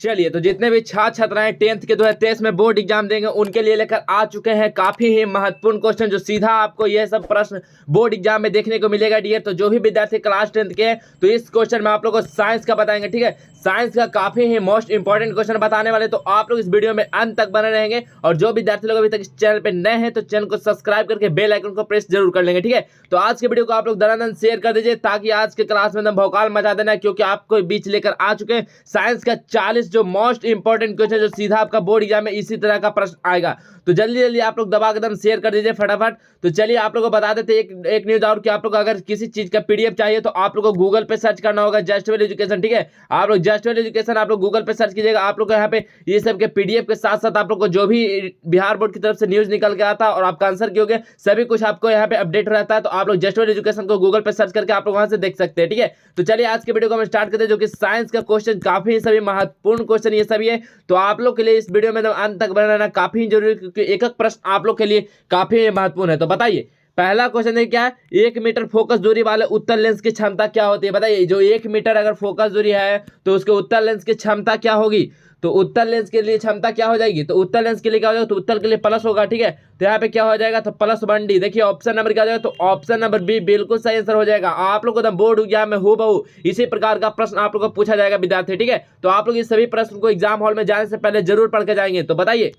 चलिए, तो जितने भी छात्र छात्राएं 10th के 2023 में बोर्ड एग्जाम देंगे उनके लिए लेकर आ चुके हैं काफी ही महत्वपूर्ण क्वेश्चन, जो सीधा आपको यह सब प्रश्न बोर्ड एग्जाम में देखने को मिलेगा डियर। तो जो भी विद्यार्थी क्लास 10th के हैं तो इस क्वेश्चन में आप लोगों को साइंस का बताएंगे, ठीक है। साइंस का काफी ही मोस्ट इंपॉर्टेंट क्वेश्चन बताने वाले, तो आप लोग इस वीडियो में अंत तक बने रहेंगे। और जो विद्यार्थी लोग अभी तक इस चैनल पे नए हैं तो चैनल को सब्सक्राइब करके बेल आइकन को प्रेस जरूर कर लेंगे, ठीक है। तो आज के वीडियो को आप लोग दरादर शेयर कर दीजिए ताकि आज के क्लास में भौकाल मचा देना, क्योंकि आपको बीच लेकर आ चुके हैं साइंस का 40 जो मोस्ट इंपॉर्टेंट क्वेश्चन, जो सीधा आपका बोर्ड एग्जाम में इसी तरह का प्रश्न आएगा। तो जल्दी जल्दी आप लोग दबा कदम शेयर कर दीजिए फटाफट। तो चलिए आप लोगों को बता देते एक न्यूज और कि आप लोग अगर किसी चीज का पीडीएफ चाहिए तो आप लोग को गूगल पे सर्च करना होगा जस्ट वेल एजुकेशन, ठीक है। आप लोग जस्ट वेल एजुकेशन आप लोग गूगल पे सर्च कीजिएगा। आप लोग को यहाँ पे ये सब के पीडीएफ के साथ साथ आप लोग को जो भी बिहार बोर्ड की तरफ से न्यूज निकल के आता है और आपका आंसर की होगा सभी कुछ आपको यहाँ पे अपडेट रहता है। तो आप लोग जस्ट वेल एजुकेशन को गूगल पे सर्च करके आप लोग वहां से देख सकते हैं, ठीक है। तो चलिए आज के वीडियो को हम स्टार्ट करते हैं, जो कि साइंस का क्वेश्चन काफी सभी महत्वपूर्ण क्वेश्चन ये सभी है। तो आप लोग के लिए इस वीडियो में अंत तक बना रहना काफी जरूरी, क्योंकि एक एक प्रश्न आप लोग के लिए काफी महत्वपूर्ण है। तो बताइए पहला क्वेश्चन है क्या है, 1 मीटर फोकस दूरी वाले उत्तल लेंस की क्षमता क्या होती है। बताइए जो 1 मीटर अगर फोकस दूरी है तो उसके उत्तल लेंस की क्षमता क्या होगी। तो उत्तल लेंस के लिए क्षमता क्या हो जाएगी, तो उत्तल लेंस के लिए क्या हो जाएगा, तो उत्तल के लिए प्लस होगा, ठीक है। तो यहाँ पे क्या हो जाएगा, तो +1D। देखिए ऑप्शन नंबर क्या हो जाएगा, तो ऑप्शन नंबर बी बिल्कुल सही आंसर हो जाएगा। आप लोग को बोर्ड एग्जाम में हूबहू इसी प्रकार का प्रश्न आप लोग को पूछा जाएगा विद्यार्थी, ठीक है। तो आप लोग इस सभी प्रश्न को एग्जाम हॉल में जाने से पहले जरूर पढ़ के जाएंगे। तो बताइए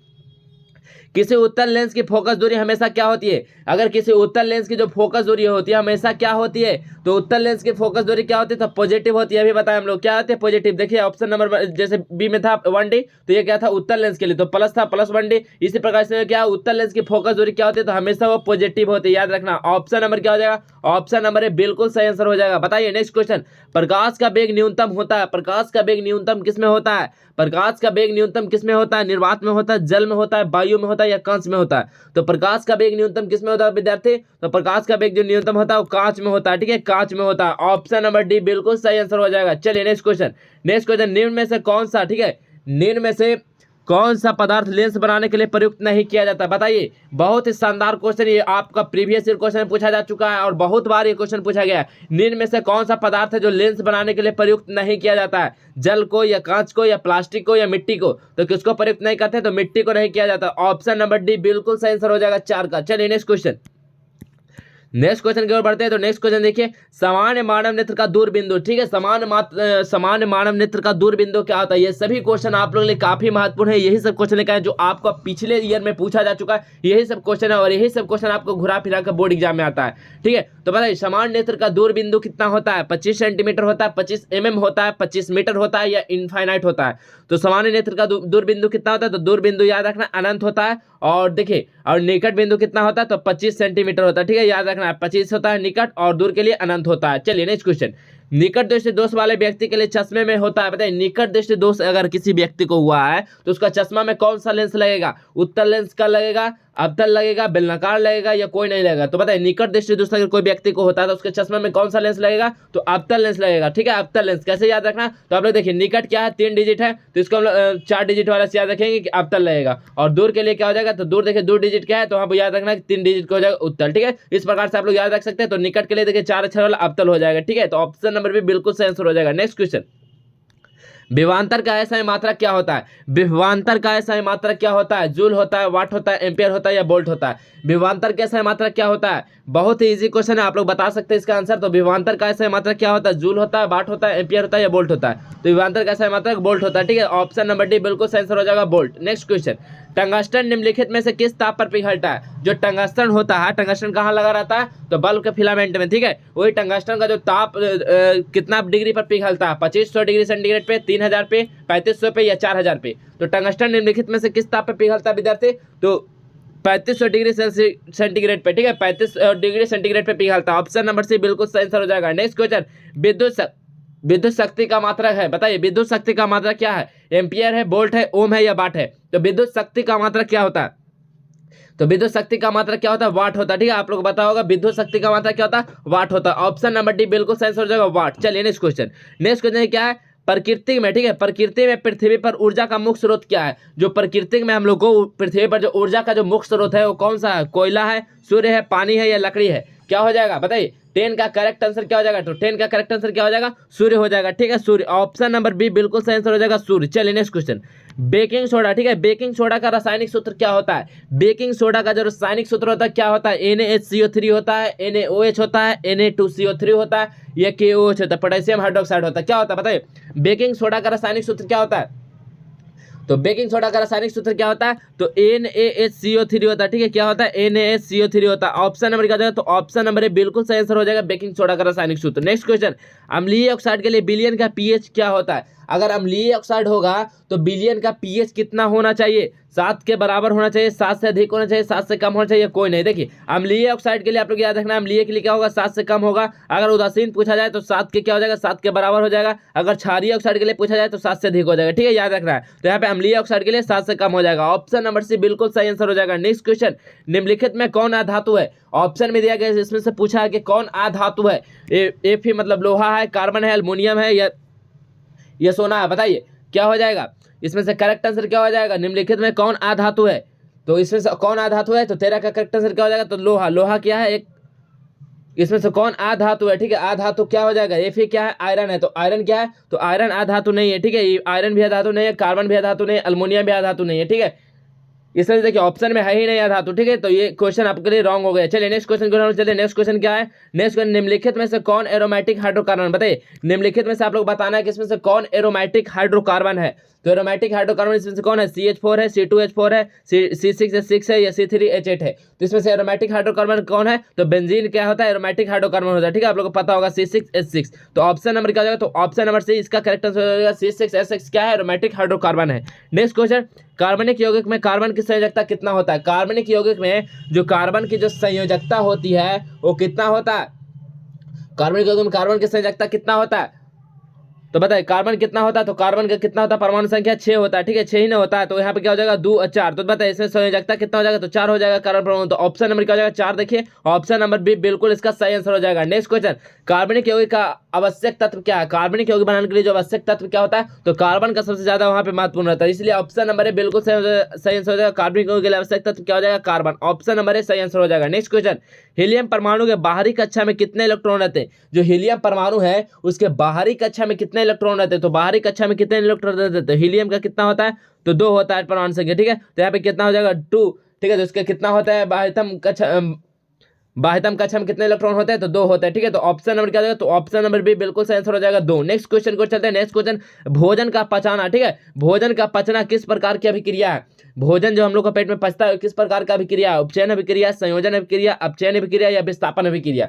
किसी उत्तल लेंस की फोकस दूरी हमेशा क्या होती है। अगर किसी उत्तल लेंस की जो फोकस दूरी होती है हमेशा क्या होती है, तो उत्तल लेंस की फोकस दूरी क्या होती है, तो पॉजिटिव होती है। अभी बताएं हम लोग क्या होती है, पॉजिटिव। देखिए ऑप्शन नंबर जैसे बी में था 1D, तो ये क्या था उत्तल लेंस के लिए, तो प्लस था +1D। इसी प्रकार से क्या उत्तल लेंस की फोकस दूरी क्या होती है, तो हमेशा वो पॉजिटिव होती है, याद रखना। ऑप्शन नंबर क्या हो जाएगा, ऑप्शन नंबर ए बिल्कुल सही आंसर हो जाएगा। बताइए नेक्स्ट क्वेश्चन, प्रकाश का वेग न्यूनतम होता है, प्रकाश का वेग न्यूनतम किस में होता है, प्रकाश का वेग न्यूनतम किस में होता है, निर्वात में होता है, जल में होता है, वायु में होता है या कांच में होता है। तो प्रकाश का वेग न्यूनतम किस में होता है विद्यार्थी, तो प्रकाश का वेग जो न्यूनतम होता है वो कांच में होता है, ठीक है, कांच में होता है। ऑप्शन नंबर डी बिल्कुल सही आंसर हो जाएगा। चलिए नेक्स्ट क्वेश्चन, निम्न में से कौन सा, ठीक है, निम्न में से कौन सा पदार्थ लेंस बनाने के लिए प्रयुक्त नहीं किया जाता। बताइए बहुत ही शानदार क्वेश्चन, ये आपका प्रीवियस ईयर क्वेश्चन पूछा जा चुका है और बहुत बार ये क्वेश्चन पूछा गया है। निम्न में से कौन सा पदार्थ है जो लेंस बनाने के लिए प्रयुक्त नहीं किया जाता है, जल को या कांच को या प्लास्टिक को या मिट्टी को। तो किसको प्रयुक्त नहीं करते, तो मिट्टी को नहीं किया जाता। ऑप्शन नंबर डी बिल्कुल सही आंसर हो जाएगा 4 का। चलिए नेक्स्ट क्वेश्चन की ओर बढ़ते हैं। तो नेक्स्ट क्वेश्चन देखिए, सामान्य मानव नेत्र का दूर बिंदु, ठीक है, सामान्य मानव नेत्र का दूर बिंदु क्या होता है। ये सभी क्वेश्चन आप लोगों के लिए काफी महत्वपूर्ण है। यही सब क्वेश्चन का है जो आपको पिछले ईयर में पूछा जा चुका है, यही सब क्वेश्चन है और यही सब क्वेश्चन आपको घुरा फिरा कर बोर्ड एग्जाम में आता है, ठीक है। तो बताइए सामान्य नेत्र का दूर बिंदु कितना होता है, 25 सेंटीमीटर होता है, 25 mm होता है, 25 मीटर होता है या इनफाइनाइट होता है। तो सामान्य नेत्र का दूर बिंदु कितना होता है, तो दूर बिंदु याद रखना अनंत होता है। और देखिए और निकट बिंदु कितना होता है, तो 25 सेंटीमीटर होता है, ठीक है, याद रखना 25 होता है निकट और दूर के लिए अनंत होता है। चलिए नेक्स्ट क्वेश्चन, निकट दृष्टि दोष वाले व्यक्ति के लिए चश्मे में होता है। बताइए निकट दृष्टि दोष अगर किसी व्यक्ति को हुआ है तो उसका चश्मा में कौन सा लेंस लगेगा, उत्तल लेंस का लगेगा, अवतल लगेगा, बेलनाकार लगेगा या कोई नहीं लगेगा। तो बताइए निकट दृष्टि दोष अगर कोई व्यक्ति को होता है तो उसके चश्मा में कौन सा लेंस लगेगा, तो अवतल लेंस लगेगा, ठीक है, अवतल लेंस। कैसे याद रखना, तो आप लोग देखिए निकट क्या है 3 डिजिट है, तो इसको हम लोग 4 डिजिट वाला से याद रखेंगे कि अवतल लगेगा। और दूर के लिए क्या हो जाएगा, तो दूर देखिए 2 डिजिट क्या है, तो वहाँ पर याद रखना 3 डिजिट का हो जाएगा उत्तल, ठीक है। इस प्रकार से आप लोग याद रख सकते हैं। तो निकट के लिए देखिए 4 अक्षर वाला अवतल हो जाएगा, ठीक है। तो ऑप्शन नंबर भी बिल्कुल सही आंसर हो जाएगा। नेक्स्ट क्वेश्चन, विभवांतर का ऐसा मात्रक क्या होता है, विभवांतर का ऐसा मात्रक क्या होता है, जूल होता है, वाट होता है, एम्पियर होता है या वोल्ट होता है। विभवांतर का ऐसा मात्रक क्या होता है, बहुत ही इजी क्वेश्चन है, आप लोग बता सकते हैं इसका आंसर। तो विभवांतर का ऐसा मात्रक क्या होता है, जूल होता है, वाट होता है, एम्पियर होता है या वोल्ट होता है। तो विभवांतर का ऐसा मात्रक वोल्ट होता है, ठीक है। ऑप्शन नंबर डी बिल्कुल सही आंसर हो जाएगा वोल्ट। नेक्स्ट क्वेश्चन, टंगस्टन निम्नलिखित में से किस ताप पर पिघलता है। जो टंगस्टन होता है, टंगस्टन कहाँ लगा रहता है, तो बल्ब के फिलामेंट में, ठीक है। वही टंगस्टन का जो ताप कितना डिग्री पर पिघलता है, 2500 डिग्री सेंटीग्रेड पे, 3000 पे, 3500 पे या 4000 पे। तो टंगस्टन निम्नलिखित में से किस ताप पर पिघलता है विद्यार्थी, तो 3500 डिग्री सेंटीग्रेड पे, ठीक है, 35 डिग्री सेंटीग्रेड पे पिघलता है। ऑप्शन नंबर सी बिल्कुल सही आंसर हो जाएगा। नेक्स्ट क्वेश्चन, विद्युत शक्ति का मात्रक है। बताइए विद्युत शक्ति का मात्रक क्या है, एम्पियर है, वोल्ट है, ओम है या वाट है। तो विद्युत शक्ति का मात्रक क्या होता है, तो विद्युत शक्ति का मात्रक क्या होता है, वाट होता है, ठीक है। आप लोग पता होगा विद्युत शक्ति का मात्रक क्या होता है, वाट होता है। ऑप्शन नंबर डी बिल्कुल सही आंसर हो जाएगा वाट। चलिए नेक्स्ट क्वेश्चन क्या है, प्रकृति में, ठीक है, प्रकृति में पृथ्वी पर ऊर्जा का मुख्य स्रोत क्या है। जो प्रकृति में हम लोग को पृथ्वी पर जो ऊर्जा का जो मुख्य स्रोत है वो कौन सा है, कोयला है, सूर्य है, पानी है या लकड़ी है। क्या हो जाएगा बताइए, 10 का करेक्ट आंसर क्या हो जाएगा, तो 10 का करेक्ट आंसर क्या हो जाएगा, सूर्य हो जाएगा। ठीक है, सूर्य, ऑप्शन नंबर बी बिल्कुल सही आंसर हो जाएगा, सूर्य। चलिए नेक्स्ट क्वेश्चन, बेकिंग सोडा। ठीक है, बेकिंग सोडा का रासायनिक सूत्र क्या होता है, बेकिंग सोडा का जो रासायनिक सूत्र होता है क्या होता है, NaHCO3 होता है, NaOH होता है, Na2CO3 होता है, या KOH होता है, पोटेशियम हाइड्रोक्साइड होता है, क्या होता है बताइए, बेकिंग सोडा का रासायनिक सूत्र क्या होता है, तो बेकिंग सोडा का रासायनिक सूत्र क्या होता है, तो NaHCO3 होता है। ठीक है, क्या होता है, NaHCO3 होता है। ऑप्शन नंबर क्या हो जाएगा, तो ऑप्शन नंबर ए बिल्कुल सही आंसर हो जाएगा, बेकिंग सोडा का रासायनिक सूत्र। नेक्स्ट क्वेश्चन, अम्लीय ऑक्साइड के लिए विलयन का पीएच क्या होता है, अगर अम्लीय ऑक्साइड होगा तो विलयन का पीएच कितना होना चाहिए, 7 के बराबर होना चाहिए, 7 से अधिक होना चाहिए, 7 से कम होना चाहिए, कोई नहीं। देखिए अम्लीय ऑक्साइड के लिए आप लोग याद रखना, अम्लीय के लिए क्या होगा, 7 से कम होगा। अगर उदासीन पूछा जाए तो 7 के क्या हो जाएगा, 7 के बराबर हो जाएगा। अगर क्षारीय ऑक्साइड के लिए पूछा जाए तो 7 से अधिक हो जाएगा। ठीक है, याद रखना है। तो यहाँ पे अम्लीय ऑक्साइड के लिए 7 से कम हो जाएगा। ऑप्शन नंबर सी बिल्कुल सही आंसर हो जाएगा। नेक्स्ट क्वेश्चन, निम्नलिखित में कौन अधातु है, ऑप्शन में दिया गया है, इसमें से पूछा है कि कौन अधातु है, Fe मतलब लोहा है, कार्बन है, एल्युमिनियम है, या सोना है, बताइए क्या हो जाएगा, इसमें से करेक्ट आंसर क्या हो जाएगा, निम्नलिखित में कौन अधातु है, तो इसमें से कौन अधातु है, तो 13 का करेक्ट आंसर क्या हो जाएगा, तो लोहा। लोहा क्या है, एक इसमें से कौन अधातु है, ठीक है, अधातु क्या हो जाएगा, Fe क्या है, आयरन है, तो आयरन क्या है, तो आयरन अधातु नहीं है। ठीक है, आयरन भी अधातु नहीं है, कार्बन भी अधातु नहीं है, एल्युमिनियम भी अधातु नहीं है। ठीक है, इसमें देखिए ऑप्शन में है ही नहीं अधातु। ठीक है, तो ये क्वेश्चन आपके लिए रॉन्ग हो गया। चलिए नेक्स्ट क्वेश्चन को चलिए, नेक्स्ट क्वेश्चन क्या है, नेक्स्ट क्वेश्चन, निम्नलिखित में से कौन एरोमेटिक हाइड्रोकार्बन, बताइए निम्नलिखित में से आप लोग बताना है कि इसमें से कौन एरोमेटिक हाइड्रोकार्बन है, तो एरोमेटिक हाइड्रोकार्बन इसमें से कौन है, CH4 है, C2H4 है, C6H6 है, या C3H8 है, तो इसमें से एरोमेटिक हाइड्रोकार्बन कौन है, तो बेंजीन क्या होता है, एरोमेटिक हाइड्रोकार्बन होता है। ठीक है, आप लोग को पता होगा C6H6, तो ऑप्शन नंबर क्या हो जाएगा, तो ऑप्शन नंबर सी इसका करेक्ट आंसर हो जाएगा, C6H6 क्या है, एरोमेटिक हाइड्रोकार्बन है। नेक्स्ट क्वेश्चन, कार्बनिक यौगिक में कार्बन की संयोजकता कितना होता है, कार्बनिक यौगिक में जो कार्बन की जो संयोजकता होती है वो कितना होता है, कार्बनिक यौगिक में कार्बन की संयोजकता कितना होता है, तो बताइए कार्बन कितना होता है, तो कार्बन का कितना होता है, परमाणु संख्या 6 होता है। ठीक है, 6 ही ना होता है, तो यहाँ पे क्या हो जाएगा, 2 और 4, तो बताइए इसमें संयोजकता कितना हो जाएगा, तो 4 हो जाएगा कार्बन परमाणु, तो ऑप्शन नंबर क्या हो जाएगा, 4। देखिए ऑप्शन नंबर बी बिल्कुल इसका सही आंसर हो जाएगा। नेक्स्ट क्वेश्चन, कार्बनिक यौगिक का आवश्यक तत्व क्या है, कार्बनिक यौगिक बनाने के लिए जो आवश्यक तत्व क्या होता है, तो कार्बन का सबसे ज्यादा वहाँ पे महत्वपूर्ण रहता है, इसलिए ऑप्शन नंबर ए बिल्कुल सही आंसर हो जाएगा। कार्बनिक यौगिक के लिए आवश्यक तत्व क्या हो जाएगा, कार्बन, ऑप्शन नंबर ए सही आंसर हो जाएगा। नेक्स्ट क्वेश्चन, हीलियम परमाणु के बाहरी कक्षा में कितने इलेक्ट्रॉन रहते हैं, जो हीलियम परमाणु है उसके बाहरी कक्षा में कितने इलेक्ट्रॉन रहते हैं, तो बाहरी कक्षा में कितने इलेक्ट्रॉन रहते हैं, तो हीलियम का कितना होता है, तो 2 होता है परमाणु संख्या। ठीक है, तो यहाँ पे कितना हो जाएगा, 2। ठीक है, तो इसका कितना होता है, बाह्यतम कक्षा में कितने इलेक्ट्रॉन होते हैं, तो 2 होते हैं। ठीक है, तो ऑप्शन नंबर क्या हो जाएगा, तो ऑप्शन नंबर बी बिल्कुल सही आंसर हो जाएगा, 2। नेक्स्ट क्वेश्चन को चलते हैं। नेक्स्ट क्वेश्चन, भोजन का पचाना। ठीक है, भोजन का पचना किस प्रकार की अभिक्रिया है, भोजन जो हम लोग को पेट में पचता है किस प्रकार का अभिक्रिया है, उपचयन अभिक्रिया, संयोजन अभिक्रिया, अपचयन अभिक्रिया, या विस्थापन अभिक्रिया,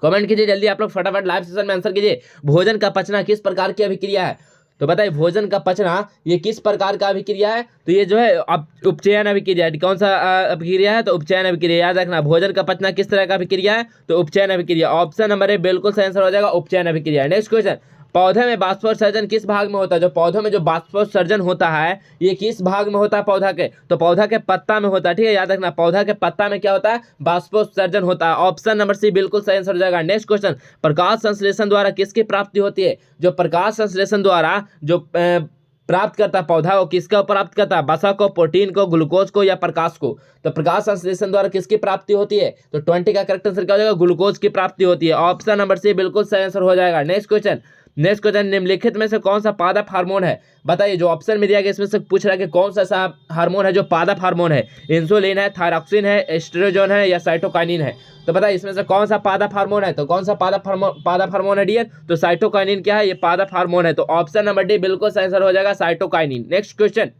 कमेंट कीजिए जल्दी आप लोग, फटाफट लाइव सेशन में आंसर कीजिए। भोजन का पचना किस प्रकार की अभिक्रिया है, तो बताइए भोजन का पचना ये किस प्रकार का अभिक्रिया है, तो ये जो है उपचयन अभिक्रिया है। कौन सा अभिक्रिया है, तो उपचयन अभिक्रिया, याद रखना। भोजन का पचना किस तरह का अभिक्रिया है, तो उपचयन अभिक्रिया, ऑप्शन नंबर ए बिल्कुल सही आंसर हो जाएगा, उपचयन अभिक्रिया। नेक्स्ट क्वेश्चन, पौधे में बाष्पोत्सर्जन किस भाग में होता है, जो पौधों में जो बाष्पोत्सर्जन होता है ये किस भाग में होता है, पौधा के, तो पौधा के पत्ता में होता है। ठीक है, याद रखना, पौधा के पत्ता में क्या होता है, बाष्पोत्सर्जन होता है, ऑप्शन नंबर सी बिल्कुल सही आंसर हो जाएगा। नेक्स्ट क्वेश्चन, प्रकाश संश्लेषण द्वारा किसकी प्राप्ति होती है, जो प्रकाश संश्लेषण द्वारा जो प्राप्त करता है पौधा, वो किसका प्राप्त करता है, वसा को, प्रोटीन को, ग्लूकोज को, या प्रकाश को, तो प्रकाश संश्लेषण द्वारा किसकी प्राप्ति होती है, तो 20 का करेक्ट आंसर क्या हो जाएगा, ग्लूकोज की प्राप्ति होती है, ऑप्शन नंबर सी बिल्कुल सही आंसर हो जाएगा। नेक्स्ट क्वेश्चन, निम्नलिखित में से कौन सा पादप हार्मोन है, बताइए जो ऑप्शन में दिया गया इसमें से पूछ रहा है कि कौन सा ऐसा हार्मोन है जो पादप हार्मोन है, इंसुलिन है, थायरॉक्सिन है, एस्ट्रोजन है, या साइटोकाइनिन है, तो बताइए इसमें से कौन सा पादप हार्मोन है, तो कौन सा पादप हार्मोन है डियर, तो साइटोकाइनिन क्या है, ये पादप हार्मोन है, तो ऑप्शन नंबर डी बिल्कुल सही आंसर हो जाएगा, साइटोकाइनिन। नेक्स्ट क्वेश्चन,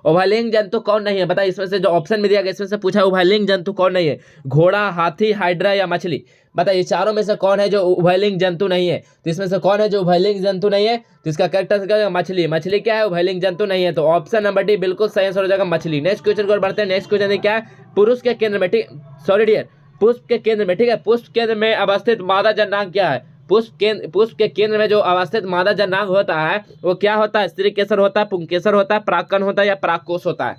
उभयलिंग जंतु कौन नहीं है, बताइए इसमें से जो ऑप्शन में दिया गया इसमें से पूछा है उभयलिंग जंतु कौन नहीं है, घोड़ा, हाथी, हाइड्रा, या मछली, बताइए चारों में से कौन है जो उभयलिंग जंतु नहीं है, तो इसमें से कौन है जो उभयलिंग जंतु नहीं है, तो इसका करेक्ट आंसर क्या होगा, मछली। मछली क्या है, उभयलिंग जंतु नहीं है, तो ऑप्शन नंबर डी बिल्कुल सही आंसर हो जाएगा, मछली। नेक्स्ट क्वेश्चन को बढ़ते हैं। नेक्स्ट क्वेश्चन क्या है, पुरुष के केंद्र में, ठीक, सॉरी डियर, पुष्प के केंद्र में, ठीक है, पुष्प केंद्र में अवस्थित मादा जननांग क्या है, पुष्प के केंद्र में जो अवस्थित मादा जननांग होता है वो क्या होता है, स्त्री केसर होता है, पुंकेसर होता है, परागकण होता है, या परागकोश होता है,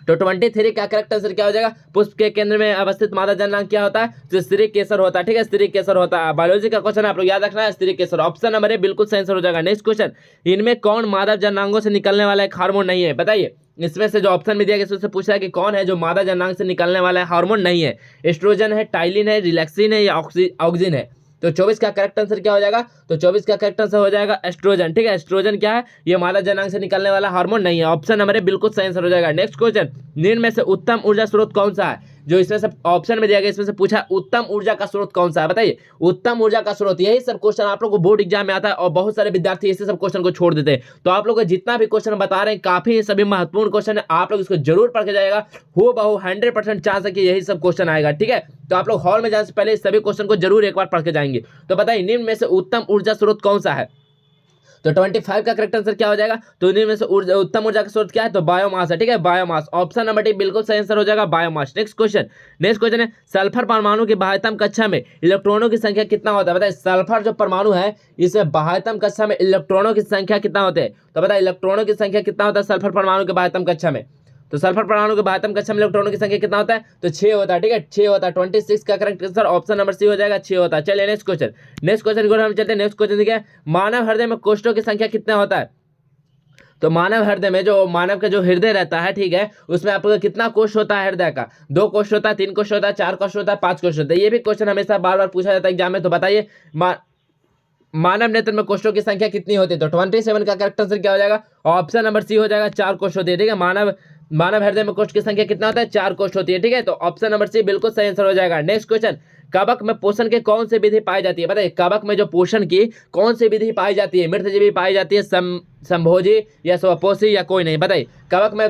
तो 23 का करेक्ट आंसर क्या हो जाएगा, पुष्प के केंद्र में अवस्थित मादा जननांग क्या होता है, तो स्त्री केसर होता है। ठीक है, स्त्री केसर होता है, बायोलॉजी का क्वेश्चन आप लोग याद रखना है, स्त्री केसर, ऑप्शन नंबर ए बिल्कुल सही आंसर हो जाएगा। नेक्स्ट क्वेश्चन, इनमें कौन मादा जननांगों से निकलने वाला एक हार्मोन नहीं है, बताइए इसमें से जो ऑप्शन में दिया गया इसमें से पूछा है कि कौन है जो मादा जननांग से निकलने वाला है हार्मोन नहीं है, एस्ट्रोजन है, टाइलिन है, रिलैक्सिन है या ऑक्सिन है। तो 24 का करेक्ट आंसर क्या हो जाएगा? तो 24 का करेक्ट आंसर हो जाएगा एस्ट्रोजन। ठीक है, एस्ट्रोजन क्या है? ये मादा जननांग से निकलने वाला हार्मोन नहीं है। ऑप्शन नंबर ए बिल्कुल सही आंसर हो जाएगा। नेक्स्ट क्वेश्चन, निम्न में से उत्तम ऊर्जा स्रोत कौन सा है? जो इसमें से ऑप्शन में दिया गया इसमें से पूछा उत्तम ऊर्जा का स्रोत कौन सा है, बताइए। उत्तम ऊर्जा का स्रोत, यही सब क्वेश्चन आप लोग को बोर्ड एग्जाम में आता है और बहुत सारे विद्यार्थी इसी सब क्वेश्चन को छोड़ देते हैं। तो आप लोग को जितना भी क्वेश्चन बता रहे हैं काफी सभी महत्वपूर्ण क्वेश्चन है, आप लोग इसको जरूर पढ़ के जाएगा। हो बहु 100% चांस है कि यही सब क्वेश्चन आएगा। ठीक है, तो आप लोग हॉल में जाने से पहले इस सभी क्वेश्चन को जरूर एक बार पढ़ के जाएंगे। तो बताइए निम्न में से उत्तम ऊर्जा स्रोत कौन सा है? तो 25 का करेक्ट आंसर क्या हो जाएगा? तो इनमें से उत्तम ऊर्जा का स्रोत क्या है? तो बायोमास है। ठीक है, बायोमास। ऑप्शन नंबर डी बिल्कुल सही आंसर हो जाएगा, बायोमास। नेक्स्ट क्वेश्चन है सल्फर परमाणु की बाह्यतम कक्षा में इलेक्ट्रॉनों की संख्या कितना होता है? बताइए, सल्फर जो परमाणु है इसमें बाह्यतम कक्षा में इलेक्ट्रॉनों की संख्या कितना होते हैं? तो बताइए इलेक्ट्रॉनों की संख्या कितना होता है सल्फर परमाणु के बाह्यतम कक्षा में? तो सल्फर परमाणु के बाह्यतम कक्षा में इलेक्ट्रॉनों की संख्या कितना होता है? तो 6 होता है। ठीक है, 6 होता है। 26 का correct answer option number C हो जाएगा, 6 होता है। चलिए नेक्स्ट क्वेश्चन की ओर हम चलते हैं। नेक्स्ट क्वेश्चन देखिए, मानव हृदय में कोष्ठों की संख्या कितना होता है? तो मानव हृदय में जो मानव का जो हृदय रहता है, ठीक है, उसमें आपको कितना कोष होता है हृदय का? 2 कोष होता है, 3 कोष होता है, 4 कोष होता है, 5 कोष होता है। ये भी क्वेश्चन हमेशा बार बार पूछा जाता है एग्जाम में। तो बताइए मानव नेत्र में कोष्ठों की संख्या कितनी होती है? तो 27 का करेक्ट आंसर क्या हो जाएगा? ऑप्शन नंबर सी हो जाएगा, 4 कोष होती है। ठीक है, मानव हृदय में कोष्ठ की संख्या कितना होता है? 4 कोष्ठ होती है। ठीक है, तो ऑप्शन नंबर सी बिल्कुल सही आंसर हो जाएगा। नेक्स्ट क्वेश्चन, कवक में पोषण के कौन सी विधि पाई जाती है? बताइए कवक में जो पोषण की कौन सी विधि पाई जाती है? मृतजीवी पाई जाती है, संभोजी या स्वपोषी या कोई नहीं? बताइए कवक में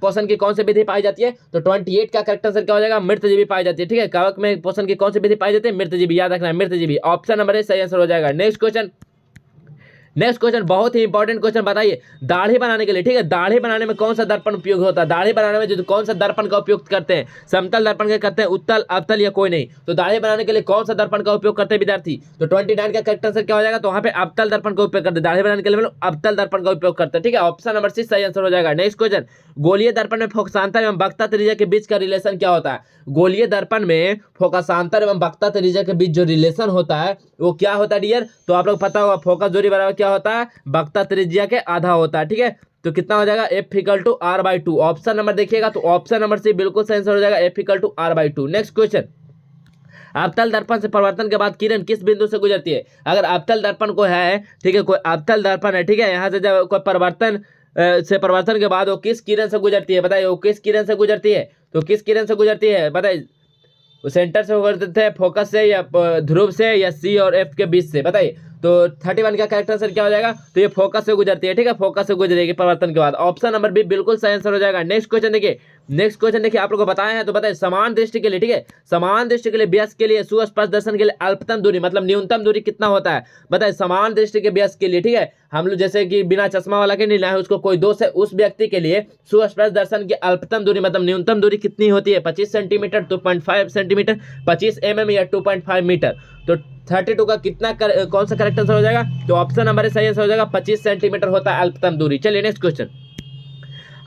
पोषण की कौन सी विधि पाई जाती है? तो 28 का करेक्ट आंसर क्या हो जाएगा? मृतजीवी पाई जाती है। ठीक है, कवक में पोषण की कौन सी विधि पाई जाती है? मृतजीवी, याद रखना है, मृतजीवी। ऑप्शन नंबर ए सही आंसर हो जाएगा। नेक्स्ट क्वेश्चन बहुत ही इंपॉर्टेंट क्वेश्चन, बताइए दाढ़ी बनाने के लिए, ठीक है, दाढ़ी बनाने में कौन सा दर्पण उपयोग होता है? दाढ़ी बनाने में जो कौन सा दर्पण का उपयोग करते हैं? समतल दर्पण का करते हैं, उत्तल, अवतल या कोई नहीं? तो दाढ़ी बनाने के लिए कौन सा दर्पण का उपयोग करते हैं विद्यार्थी? तो 29 का करेक्ट आंसर क्या हो जाएगा? तो वहां पे अवतल दर्पण का उपयोग करते हैं। दाढ़ी बनाने के लिए अवतल दर्पण का उपयोग करते हैं। ठीक है, ऑप्शन नंबर सी सही आंसर हो जाएगा। नेक्स्ट क्वेश्चन, गोलीय दर्पण में फोकसांतर एवं वक्ता त्रिज्या के बीच का रिलेशन क्या होता है? गोलीय दर्पण में फोकसांतर एवं वक्ता त्रिज्या के बीच जो रिलेशन होता है वो क्या होता है डियर? तो आप लोग पता होगा फोकस दूरी बराबर क्या होता है? वक्ता त्रिज्या के आधा होता है। ठीक है, तो कितना हो जाएगा? F=R/2। ऑप्शन नंबर देखिएगा तो ऑप्शन नंबर सी बिल्कुल सही आंसर हो जाएगा, F=R/2। नेक्स्ट क्वेश्चन, अवतल दर्पण से परिवर्तन के बाद किरण किस बिंदु से गुजरती है? अगर अवतल दर्पण को है, ठीक है, कोई अवतल दर्पण है, ठीक है, यहाँ से जब कोई परिवर्तन के बाद वो किस किरण से गुजरती है? बताइए वो किस किरण से गुजरती है? तो किस किरण से गुजरती है बताइए? सेंटर से गुजरते हैं, फोकस से या ध्रुव से या सी और एफ के बीच से? बताइए तो 31 का करेक्ट आंसर क्या हो जाएगा? तो ये फोकस से गुजरती है। ठीक है, फोकस से गुजरेगी परिवर्तन के बाद। ऑप्शन नंबर बी बिल्कुल सही आंसर हो जाएगा। नेक्स्ट क्वेश्चन देखिए आप लोग को बताया है, तो बताइए समान दृष्टि के लिए, ठीक है, समान दृष्टि के लिए वयस्क के लिए सुस्पष्ट दर्शन के लिए अल्पतम दूरी मतलब न्यूनतम दूरी कितना होता है? बताइए समान दृष्टि के वयस्क के लिए, ठीक है, हम लोग जैसे कि बिना चश्मा वाला के नहीं लाए उसको कोई दोष है, उस व्यक्ति के लिए सुस्पष्ट दर्शन की अल्पतम दूरी मतलब न्यूनतम दूरी कितनी होती है? 25 सेंटीमीटर, 2.5 सेंटीमीटर, 25 mm या 2.5 मीटर? तो 32 का कितना कौन सा करेक्ट आंसर हो जाएगा? तो ऑप्शन नंबर सही आंसर हो जाएगा, 25 सेंटीमीटर होता है अल्पतम दूरी। चलिए नेक्स्ट क्वेश्चन,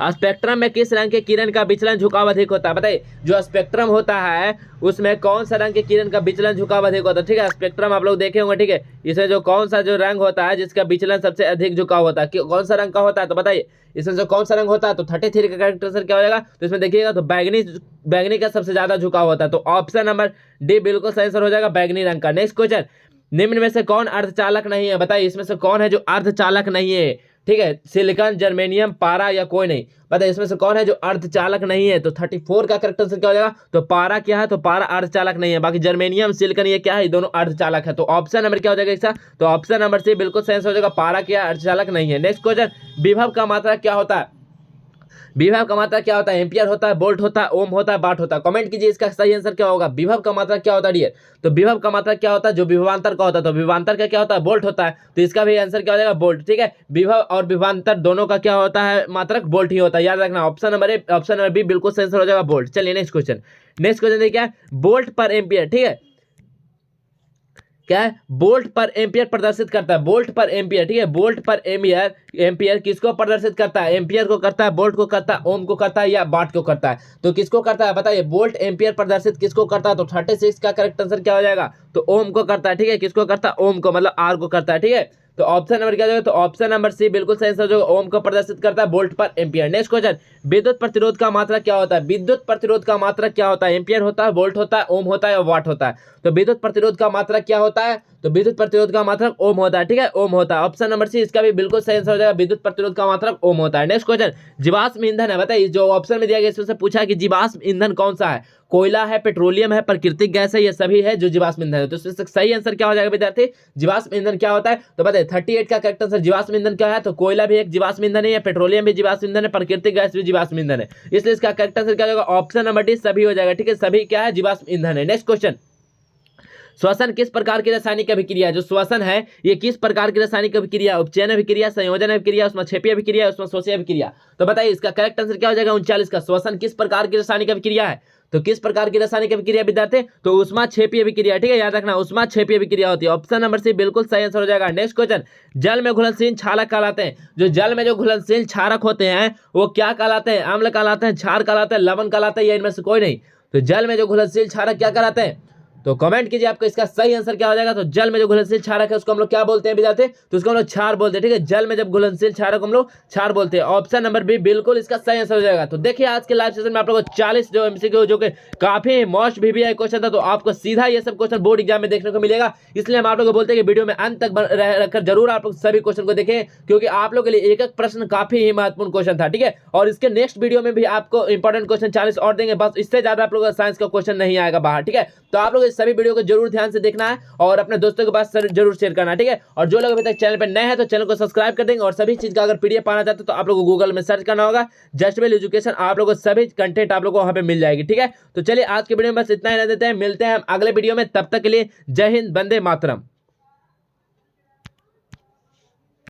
स्पेक्ट्रम में किस रंग के किरण का विचलन झुकाव अधिक होता है? बताइए जो स्पेक्ट्रम होता है उसमें कौन सा रंग के किरण का विचलन झुकाव अधिक होता है? ठीक है, स्पेक्ट्रम आप लोग देखे होंगे, ठीक है, इसमें जो कौन सा जो रंग होता है जिसका विचलन सबसे अधिक झुकाव होता है, कौन सा रंग का होता है? तो बताइए इसमें जो कौन सा रंग होता है? तो 33 का करेक्ट आंसर क्या हो जाएगा? तो इसमें देखिएगा तो बैगनी का सबसे ज्यादा झुकाव होता है। तो ऑप्शन नंबर डी बिल्कुल सही आंसर हो जाएगा, बैगनी रंग का। नेक्स्ट क्वेश्चन, निम्न में से कौन अर्धचालक नहीं है? बताइए इसमें से कौन है जो अर्धचालक नहीं है? ठीक है, सिलिकॉन, जर्मेनियम, पारा या कोई नहीं? बताइए इसमें से कौन है जो अर्धचालक नहीं है? तो 34 का करेक्ट आंसर क्या हो जाएगा? तो पारा क्या है? तो पारा अर्धचालक नहीं है। बाकी जर्मेनियम, सिलिकॉन ये क्या है? दोनों अर्धचालक है। तो ऑप्शन नंबर क्या हो जाएगा इसका? तो ऑप्शन नंबर सी बिल्कुल सही आंसर हो जाएगा, पारा क्या अर्धचालक नहीं है। नेक्स्ट क्वेश्चन, विभव का मात्रा क्या होता है? विभव का मात्रा क्या होता है? एम्पियर होता है, वोल्ट होता है, ओम होता है, वाट होता है? कमेंट कीजिए इसका सही आंसर क्या होगा। विभव का मात्रा क्या होता है डियर? तो विभव का मात्रा क्या होता है? जो विभवांतर का होता है, तो विभवांतर का क्या होता है? वोल्ट होता है। तो इसका भी आंसर क्या हो जाएगा? वोल्ट। ठीक है, विभव और विभवांतर दोनों का क्या होता है? मात्रक वोल्ट ही होता है, याद रखना। ऑप्शन नंबर बी बिल्कुल सही आंसर हो जाएगा, वोल्ट। चलिए नेक्स्ट क्वेश्चन देखिए क्या है? वोल्ट पर एम्पियर, ठीक है, क्या है? वोल्ट पर एम्पियर प्रदर्शित करता है, वोल्ट पर एम्पियर, ठीक है, वोल्ट पर एम्पियर किसको प्रदर्शित करता है? एम्पियर को करता है, वोल्ट को करता है, ओम को करता है या वाट को करता है? तो किसको करता है बताइए? वोल्ट एम्पियर प्रदर्शित किसको करता है? तो 36 का करेक्ट आंसर क्या हो जाएगा? तो ओम को करता है। ठीक है, किसको करता है? ओम को, मतलब आर को करता है। ठीक है, तो ऑप्शन नंबर क्या हो जाएगा, तो ऑप्शन नंबर सी बिल्कुल सही आंसर जो ओम को प्रदर्शित करता है वोल्ट पर एम्पियर। नेक्स्ट क्वेश्चन, विद्युत प्रतिरोध का मात्रा क्या होता है? विद्युत प्रतिरोध का मात्रा क्या होता है? एम्पियर होता है, वोल्ट होता है, ओम होता है और वाट होता है। तो विद्युत प्रतिरोध का मात्रा क्या होता है? तो विद्युत प्रतिरोध का मात्रक ओम होता है। ठीक है, ओम होता है। ऑप्शन नंबर सी इसका भी बिल्कुल सही आंसर हो जाएगा, विद्युत प्रतिरोध का मात्रक ओम होता है। नेक्स्ट क्वेश्चन, जीवाश्म ईंधन है, बताइए जो ऑप्शन में दिया गया इसमें से पूछा है कि जीवाश्म ईंधन कौन सा है? कोयला है, पेट्रोलियम है, प्राकृतिक गैस है, ये सभी है जो जीवाश्म ईंधन है। तो इसमें से सही आंसर क्या हो जाएगा विद्यार्थी? जीवाश्म ईंधन क्या होता है? तो बताइए 38 का करेक्ट आंसर जीवाश्म ईंधन क्या है? तो कोयला भी एक जीवाश्म ईंधन है, पेट्रोलियम भी जीवाश्म ईंधन है, प्राकृतिक गैस भी जीवाश्म ईंधन है। इसलिए इसका करेक्ट आंसर क्या हो जाएगा? ऑप्शन नंबर डी सभी हो जाएगा। ठीक है, सभी क्या है? जीवाश्म ईंधन है। नेक्स्ट क्वेश्चन, श्वसन किस प्रकार की रासायनिक अभिक्रिया है? जो श्वसन है ये किस प्रकार की रासायनिक अभिक्रिया? उपचयन अभिक्रिया, संयोजन अभिक्रिया, उसमें क्षेपीय अभिक्रिया, उसमें शोषीय अभिक्रिया। तो बताइए इसका करेक्ट आंसर क्या हो जाएगा? 39 का। श्वसन किस प्रकार की रासायनिक अभिक्रिया है? तो किस प्रकार की रासायनिक अभिक्रिया विद्यार्थी? तो उष्मा क्षेपीय अभिक्रिया। ठीक है, याद रखना उष्मा क्षेपीय अभिक्रिया होती है। ऑप्शन नंबर सी बिल्कुल सही आंसर हो जाएगा। नेक्स्ट क्वेश्चन, जल में घुलनशील क्षारक कहलाते हैं। जो जल में जो घुलनशील क्षारक होते हैं वो क्या कहलाते हैं? अम्ल कहलाते हैं, क्षार कहलाते हैं, लवण कहलाते हैं, या इनमें से कोई नहीं? तो जल में जो घुलनशील क्षारक क्या कहलाते हैं? तो कमेंट कीजिए आपको इसका सही आंसर क्या हो जाएगा। तो जल में जो घुलनशील क्षारक है उसको हम लोग क्या बोलते हैं विद्यार्थी? तो उसको हम लोग क्षार बोलते हैं। ठीक है, जल में जब घुलनशील क्षारक हम लोग क्षार बोलते हैं। ऑप्शन नंबर बी बिल्कुल इसका सही आंसर हो जाएगा। तो देखिए आज के लाइव सेशन में आप लोगों को 40 जो एमसीक्यू जो कि काफी मोस्ट VVI क्वेश्चन था, तो आपको सीधा ये सब क्वेश्चन बोर्ड एग्जाम में देखने को मिलेगा। इसलिए हम आप लोग को बोलते हैं कि वीडियो में अंत तक रखकर जरूर आप लोग सभी क्वेश्चन को देखें, क्योंकि आप लोग के लिए एक एक प्रश्न काफी ही महत्वपूर्ण क्वेश्चन था। ठीक है, और इसके नेक्स्ट वीडियो में भी आपको इंपॉर्टेंट क्वेश्चन 40 और देंगे, बस इससे ज्यादा आप लोगों का साइंस का क्वेश्चन नहीं आएगा बाहर। ठीक है, तो आप लोग इस सभी वीडियो को जरूर ध्यान से देखना है और अपने दोस्तों के पास जरूर शेयर करना। ठीक है, और जो लोग अभी तक चैनल पर नए हैं तो चैनल को सब्सक्राइब कर देंगे, और सभी चीज का अगर PDF पाना चाहते हो तो आप लोगों को गूगल में सर्च करना होगा, जस्ट वेल एजुकेशन। आप लोगों को सभी कंटेंट आप लोगों को वहां पे मिल जाएगी। ठीक है, तो चलिए आज के वीडियो में बस इतना ही रह देते हैं, मिलते हैं हम अगले वीडियो में। तब तक के लिए जय हिंद, वंदे मातरम।